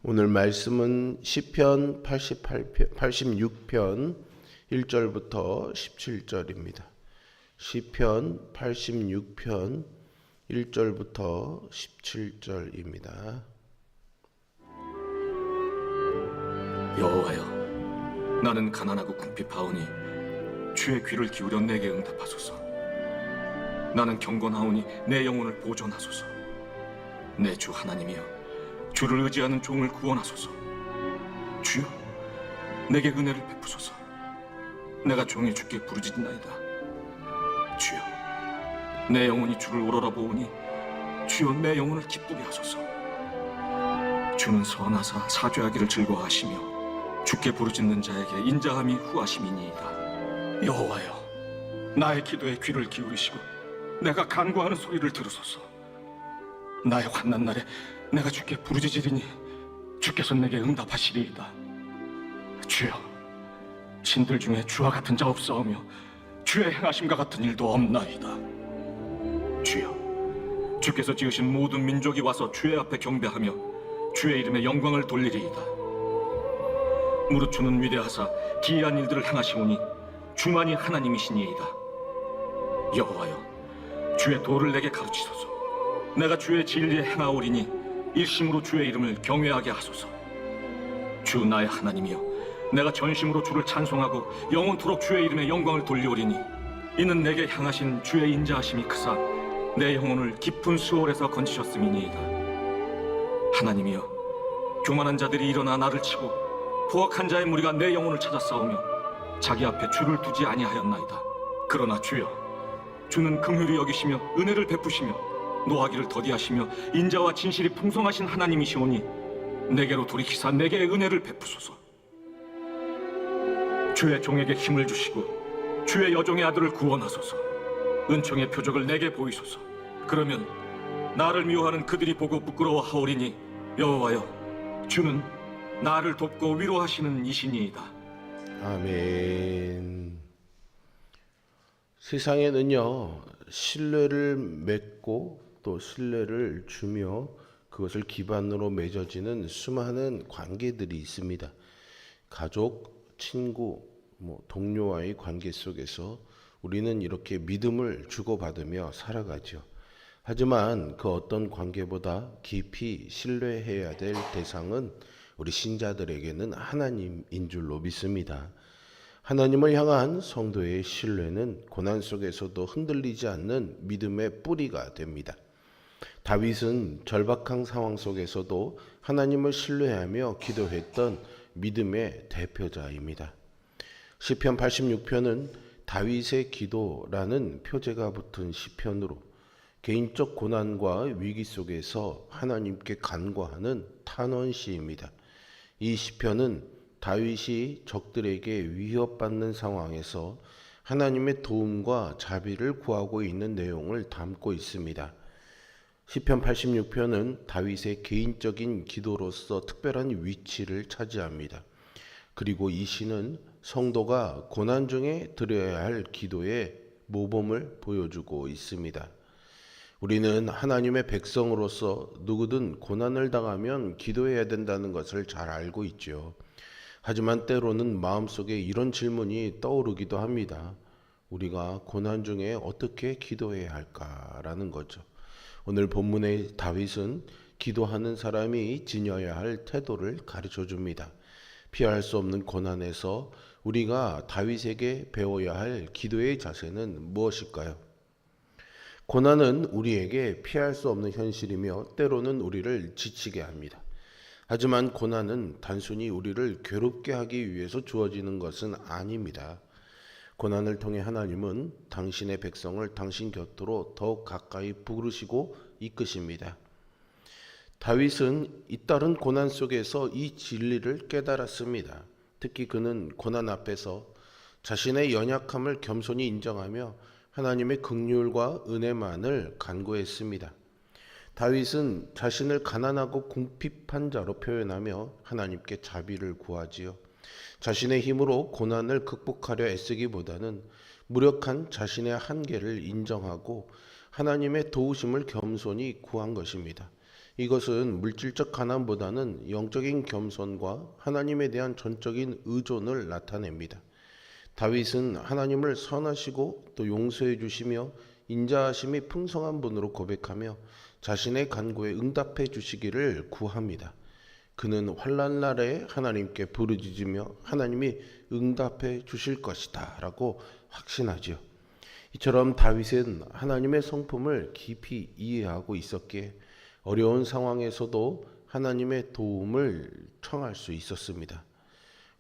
오늘 말씀은 시편 86편 1절부터 17절입니다. 시편 86편 1절부터 17절입니다. 여호와여, 나는 가난하고 궁핍하오니 주의 귀를 기울여 내게 응답하소서. 나는 경건하오니 내 영혼을 보존하소서. 내 주 하나님이여, 주를 의지하는 종을 구원하소서. 주여, 내게 은혜를 베푸소서. 내가 종이 주께 부르짖나이다. 주여, 내 영혼이 주를 우러러 보오니 주여, 내 영혼을 기쁘게 하소서. 주는 선하사 사죄하기를 즐거워하시며 주께 부르짖는 자에게 인자함이 후하심이니이다. 여호와여, 나의 기도에 귀를 기울이시고 내가 간구하는 소리를 들으소서. 나의 환난 날에 내가 주께 부르짖으리니 주께서 내게 응답하시리이다. 주여, 신들 중에 주와 같은 자 없사오며 주의 행하심과 같은 일도 없나이다. 주여, 주께서 지으신 모든 민족이 와서 주의 앞에 경배하며 주의 이름에 영광을 돌리리이다. 무릇 주는 위대하사 기이한 일들을 행하시오니 주만이 하나님이시니이다. 여호와여, 주의 도를 내게 가르치소서. 내가 주의 진리에 행하오리니 일심으로 주의 이름을 경외하게 하소서. 주 나의 하나님이여, 내가 전심으로 주를 찬송하고 영원토록 주의 이름에 영광을 돌리오리니 이는 내게 향하신 주의 인자하심이 크사 내 영혼을 깊은 수월에서 건지셨음이니이다. 하나님이여, 교만한 자들이 일어나 나를 치고 포악한 자의 무리가 내 영혼을 찾아 싸우며 자기 앞에 주를 두지 아니하였나이다. 그러나 주여, 주는 긍휼히 여기시며 은혜를 베푸시며 노하기를 더디하시며 인자와 진실이 풍성하신 하나님이시오니 내게로 돌이키사 내게 은혜를 베푸소서. 주의 종에게 힘을 주시고 주의 여종의 아들을 구원하소서. 은총의 표적을 내게 보이소서. 그러면 나를 미워하는 그들이 보고 부끄러워하오리니 여호와여, 주는 나를 돕고 위로하시는 이시니이다. 아멘. 세상에는요, 신뢰를 맺고 또 신뢰를 주며 그것을 기반으로 맺어지는 수많은 관계들이 있습니다. 가족, 친구, 동료와의 관계 속에서 우리는 이렇게 믿음을 주고받으며 살아가죠. 하지만 그 어떤 관계보다 깊이 신뢰해야 될 대상은 우리 신자들에게는 하나님인 줄로 믿습니다. 하나님을 향한 성도의 신뢰는 고난 속에서도 흔들리지 않는 믿음의 뿌리가 됩니다. 다윗은 절박한 상황 속에서도 하나님을 신뢰하며 기도했던 믿음의 대표자입니다. 시편 86편은 다윗의 기도라는 표제가 붙은 시편으로 개인적 고난과 위기 속에서 하나님께 간구하는 탄원시입니다. 이 시편은 다윗이 적들에게 위협받는 상황에서 하나님의 도움과 자비를 구하고 있는 내용을 담고 있습니다. 시편 86편은 다윗의 개인적인 기도로서 특별한 위치를 차지합니다. 그리고 이 시는 성도가 고난 중에 드려야 할 기도의 모범을 보여주고 있습니다. 우리는 하나님의 백성으로서 누구든 고난을 당하면 기도해야 된다는 것을 잘 알고 있죠. 하지만 때로는 마음속에 이런 질문이 떠오르기도 합니다. 우리가 고난 중에 어떻게 기도해야 할까라는 거죠. 오늘 본문의 다윗은 기도하는 사람이 지녀야 할 태도를 가르쳐 줍니다. 피할 수 없는 고난에서 우리가 다윗에게 배워야 할 기도의 자세는 무엇일까요? 고난은 우리에게 피할 수 없는 현실이며 때로는 우리를 지치게 합니다. 하지만 고난은 단순히 우리를 괴롭게 하기 위해서 주어지는 것은 아닙니다. 고난을 통해 하나님은 당신의 백성을 당신 곁으로 더욱 가까이 부르시고 이끄십니다. 다윗은 잇따른 고난 속에서 이 진리를 깨달았습니다. 특히 그는 고난 앞에서 자신의 연약함을 겸손히 인정하며 하나님의 긍휼과 은혜만을 간구했습니다. 다윗은 자신을 가난하고 궁핍한 자로 표현하며 하나님께 자비를 구하지요. 자신의 힘으로 고난을 극복하려 애쓰기보다는 무력한 자신의 한계를 인정하고 하나님의 도우심을 겸손히 구한 것입니다. 이것은 물질적 가난보다는 영적인 겸손과 하나님에 대한 전적인 의존을 나타냅니다. 다윗은 하나님을 선하시고 또 용서해 주시며 인자하심이 풍성한 분으로 고백하며 자신의 간구에 응답해 주시기를 구합니다. 그는 환난 날에 하나님께 부르짖으며 하나님이 응답해 주실 것이다 라고 확신하지요. 이처럼 다윗은 하나님의 성품을 깊이 이해하고 있었기에 어려운 상황에서도 하나님의 도움을 청할 수 있었습니다.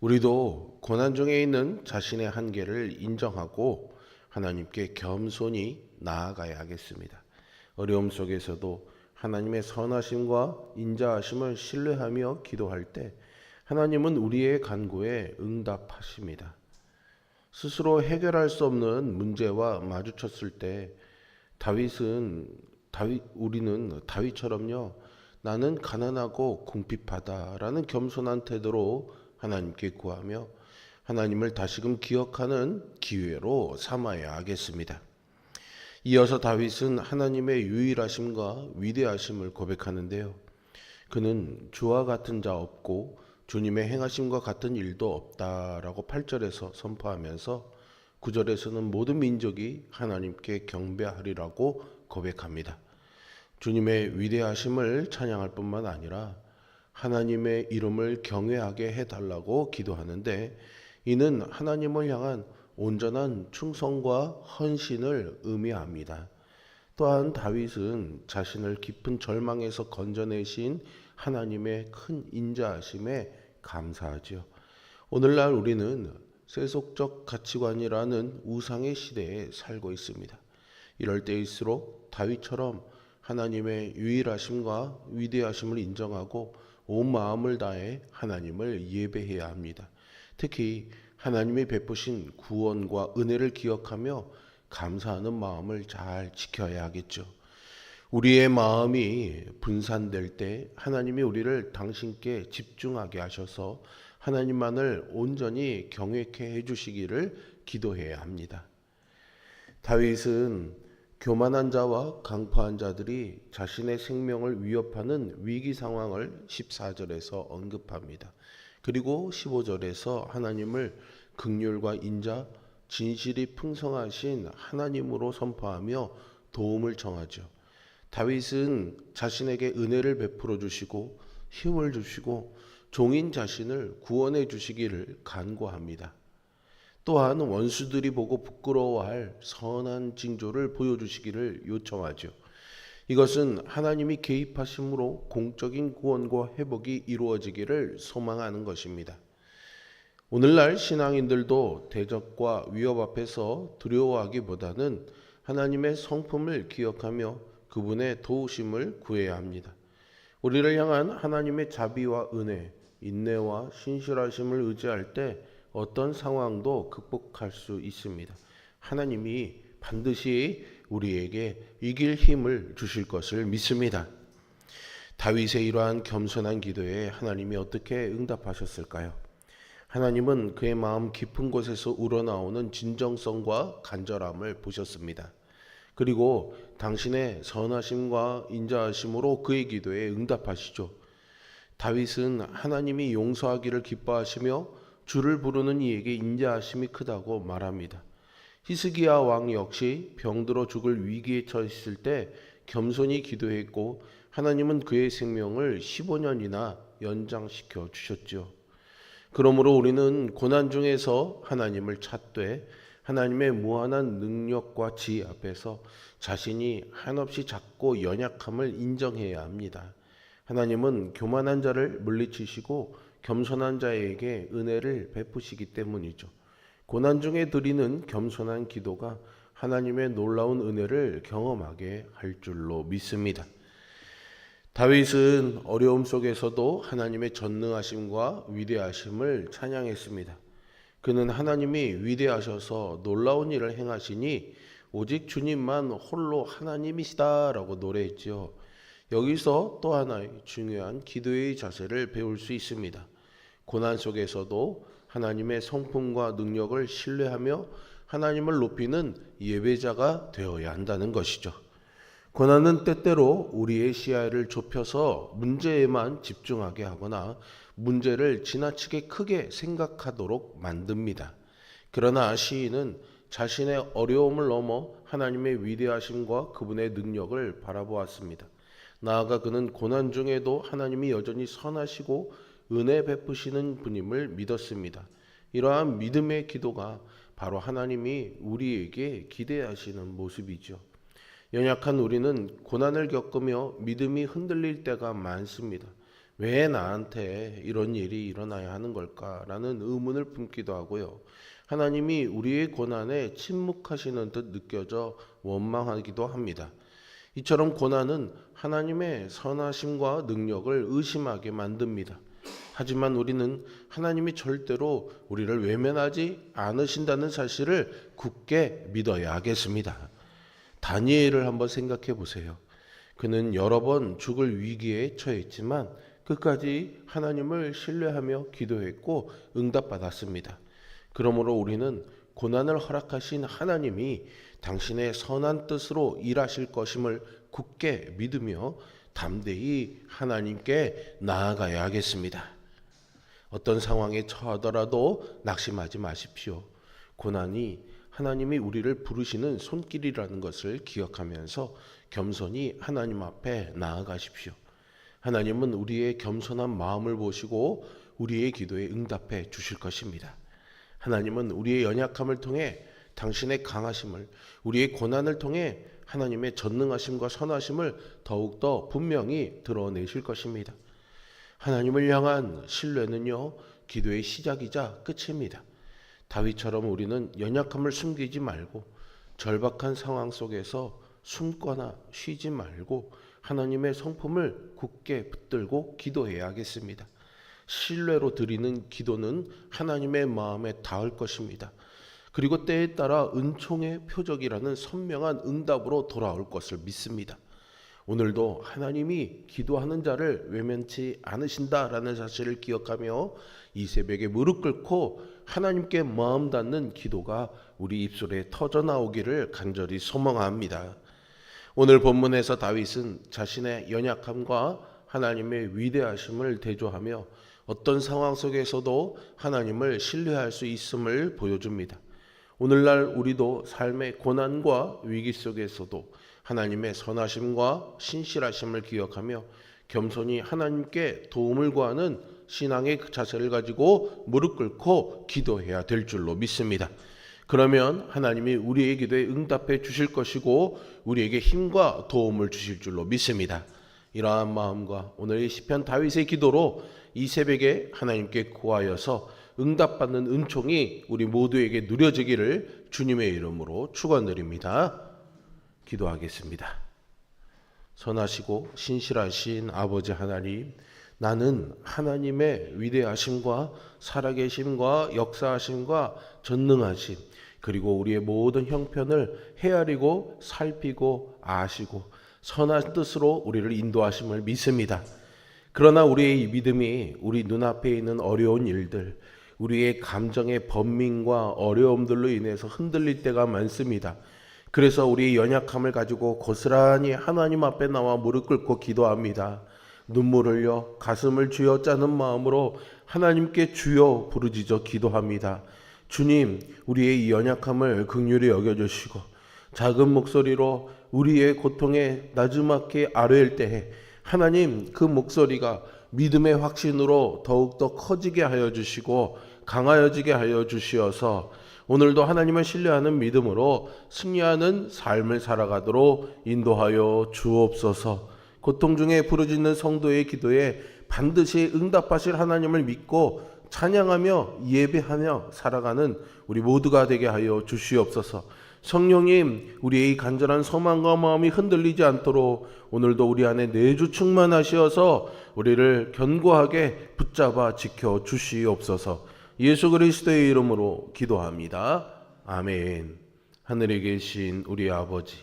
우리도 고난 중에 있는 자신의 한계를 인정하고 하나님께 겸손히 나아가야 하겠습니다. 어려움 속에서도 하나님의 선하심과 인자하심을 신뢰하며 기도할 때 하나님은 우리의 간구에 응답하십니다. 스스로 해결할 수 없는 문제와 마주쳤을 때 우리는 다윗처럼요, 나는 가난하고 궁핍하다라는 겸손한 태도로 하나님께 구하며 하나님을 다시금 기억하는 기회로 삼아야 하겠습니다. 이어서 다윗은 하나님의 유일하심과 위대하심을 고백하는데요. 그는 주와 같은 자 없고 주님의 행하심과 같은 일도 없다라고 8절에서 선포하면서 9절에서는 모든 민족이 하나님께 경배하리라고 고백합니다. 주님의 위대하심을 찬양할 뿐만 아니라 하나님의 이름을 경외하게 해달라고 기도하는데 이는 하나님을 향한 온전한 충성과 헌신을 의미합니다. 또한 다윗은 자신을 깊은 절망에서 건져내신 하나님의 큰 인자하심에 감사하지요. 오늘날 우리는 세속적 가치관이라는 우상의 시대에 살고 있습니다. 이럴 때일수록 다윗처럼 하나님의 유일하심과 위대하심을 인정하고 온 마음을 다해 하나님을 예배해야 합니다. 특히 하나님이 베푸신 구원과 은혜를 기억하며 감사하는 마음을 잘 지켜야 하겠죠. 우리의 마음이 분산될 때 하나님이 우리를 당신께 집중하게 하셔서 하나님만을 온전히 경외케 해주시기를 기도해야 합니다. 다윗은 교만한 자와 강포한 자들이 자신의 생명을 위협하는 위기 상황을 14절에서 언급합니다. 그리고 15절에서 하나님을 긍휼과 인자, 진실이 풍성하신 하나님으로 선포하며 도움을 청하죠. 다윗은 자신에게 은혜를 베풀어 주시고 힘을 주시고 종인 자신을 구원해 주시기를 간구합니다. 또한 원수들이 보고 부끄러워할 선한 징조를 보여주시기를 요청하죠. 이것은 하나님이 개입하심으로 공적인 구원과 회복이 이루어지기를 소망하는 것입니다. 오늘날 신앙인들도 대적과 위협 앞에서 두려워하기보다는 하나님의 성품을 기억하며 그분의 도우심을 구해야 합니다. 우리를 향한 하나님의 자비와 은혜, 인내와 신실하심을 의지할 때 어떤 상황도 극복할 수 있습니다. 하나님이 반드시 우리에게 이길 힘을 주실 것을 믿습니다. 다윗의 이러한 겸손한 기도에 하나님이 어떻게 응답하셨을까요? 하나님은 그의 마음 깊은 곳에서 우러나오는 진정성과 간절함을 보셨습니다. 그리고 당신의 선하심과 인자하심으로 그의 기도에 응답하시죠. 다윗은 하나님이 용서하기를 기뻐하시며 주를 부르는 이에게 인자하심이 크다고 말합니다. 히스기야 왕 역시 병들어 죽을 위기에 처했을 때 겸손히 기도했고 하나님은 그의 생명을 15년이나 연장시켜 주셨죠. 그러므로 우리는 고난 중에서 하나님을 찾되 하나님의 무한한 능력과 지혜 앞에서 자신이 한없이 작고 연약함을 인정해야 합니다. 하나님은 교만한 자를 물리치시고 겸손한 자에게 은혜를 베푸시기 때문이죠. 고난 중에 드리는 겸손한 기도가 하나님의 놀라운 은혜를 경험하게 할 줄로 믿습니다. 다윗은 어려움 속에서도 하나님의 전능하심과 위대하심을 찬양했습니다. 그는 하나님이 위대하셔서 놀라운 일을 행하시니 오직 주님만 홀로 하나님이시다라고 노래했지요. 여기서 또 하나의 중요한 기도의 자세를 배울 수 있습니다. 고난 속에서도 하나님의 성품과 능력을 신뢰하며 하나님을 높이는 예배자가 되어야 한다는 것이죠. 고난은 때때로 우리의 시야를 좁혀서 문제에만 집중하게 하거나 문제를 지나치게 크게 생각하도록 만듭니다. 그러나 시인은 자신의 어려움을 넘어 하나님의 위대하심과 그분의 능력을 바라보았습니다. 나아가 그는 고난 중에도 하나님이 여전히 선하시고 은혜 베푸시는 분임을 믿었습니다. 이러한 믿음의 기도가 바로 하나님이 우리에게 기대하시는 모습이죠. 연약한 우리는 고난을 겪으며 믿음이 흔들릴 때가 많습니다. 왜 나한테 이런 일이 일어나야 하는 걸까라는 의문을 품기도 하고요. 하나님이 우리의 고난에 침묵하시는 듯 느껴져 원망하기도 합니다. 이처럼 고난은 하나님의 선하심과 능력을 의심하게 만듭니다. 하지만 우리는 하나님이 절대로 우리를 외면하지 않으신다는 사실을 굳게 믿어야 하겠습니다. 다니엘을 한번 생각해 보세요. 그는 여러 번 죽을 위기에 처했지만 끝까지 하나님을 신뢰하며 기도했고 응답받았습니다. 그러므로 우리는 고난을 허락하신 하나님이 당신의 선한 뜻으로 일하실 것임을 굳게 믿으며 담대히 하나님께 나아가야 하겠습니다. 어떤 상황에 처하더라도 낙심하지 마십시오. 고난이 하나님이 우리를 부르시는 손길이라는 것을 기억하면서 겸손히 하나님 앞에 나아가십시오. 하나님은 우리의 겸손한 마음을 보시고 우리의 기도에 응답해 주실 것입니다. 하나님은 우리의 연약함을 통해 당신의 강하심을, 우리의 고난을 통해 하나님의 전능하심과 선하심을 더욱더 분명히 드러내실 것입니다. 하나님을 향한 신뢰는요, 기도의 시작이자 끝입니다. 다윗처럼 우리는 연약함을 숨기지 말고 절박한 상황 속에서 숨거나 쉬지 말고 하나님의 성품을 굳게 붙들고 기도해야 하겠습니다. 신뢰로 드리는 기도는 하나님의 마음에 닿을 것입니다. 그리고 때에 따라 은총의 표적이라는 선명한 응답으로 돌아올 것을 믿습니다. 오늘도 하나님이 기도하는 자를 외면치 않으신다라는 사실을 기억하며 이 새벽에 무릎 꿇고 하나님께 마음 닿는 기도가 우리 입술에 터져 나오기를 간절히 소망합니다. 오늘 본문에서 다윗은 자신의 연약함과 하나님의 위대하심을 대조하며 어떤 상황 속에서도 하나님을 신뢰할 수 있음을 보여줍니다. 오늘날 우리도 삶의 고난과 위기 속에서도 하나님의 선하심과 신실하심을 기억하며 겸손히 하나님께 도움을 구하는 신앙의 자세를 가지고 무릎 꿇고 기도해야 될 줄로 믿습니다. 그러면 하나님이 우리의 기도에 응답해 주실 것이고 우리에게 힘과 도움을 주실 줄로 믿습니다. 이러한 마음과 오늘의 시편 다윗의 기도로 이 새벽에 하나님께 구하여서 응답받는 은총이 우리 모두에게 누려지기를 주님의 이름으로 축원드립니다. 기도하겠습니다. 선하시고 신실하신 아버지 하나님, 나는 하나님의 위대하심과 살아계심과 역사하심과 전능하심, 그리고 우리의 모든 형편을 헤아리고 살피고 아시고 선한 뜻으로 우리를 인도하심을 믿습니다. 그러나 우리의 이 믿음이 우리 눈앞에 있는 어려운 일들, 우리의 감정의 번민과 어려움들로 인해서 흔들릴 때가 많습니다. 그래서 우리의 연약함을 가지고 고스란히 하나님 앞에 나와 무릎 꿇고 기도합니다. 눈물 흘려 가슴을 쥐어 짜는 마음으로 하나님께 주여 부르짖어 기도합니다. 주님, 우리의 이 연약함을 긍휼히 여겨주시고 작은 목소리로 우리의 고통에 나지막히 아뢰일 때에 하나님, 그 목소리가 믿음의 확신으로 더욱더 커지게 하여 주시고 강하여지게 하여 주시어서 오늘도 하나님을 신뢰하는 믿음으로 승리하는 삶을 살아가도록 인도하여 주옵소서. 고통 중에 부르짖는 성도의 기도에 반드시 응답하실 하나님을 믿고 찬양하며 예배하며 살아가는 우리 모두가 되게 하여 주시옵소서. 성령님, 우리의 간절한 소망과 마음이 흔들리지 않도록 오늘도 우리 안에 내주 충만하시어서 우리를 견고하게 붙잡아 지켜 주시옵소서. 예수 그리스도의 이름으로 기도합니다. 아멘. 하늘에 계신 우리 아버지,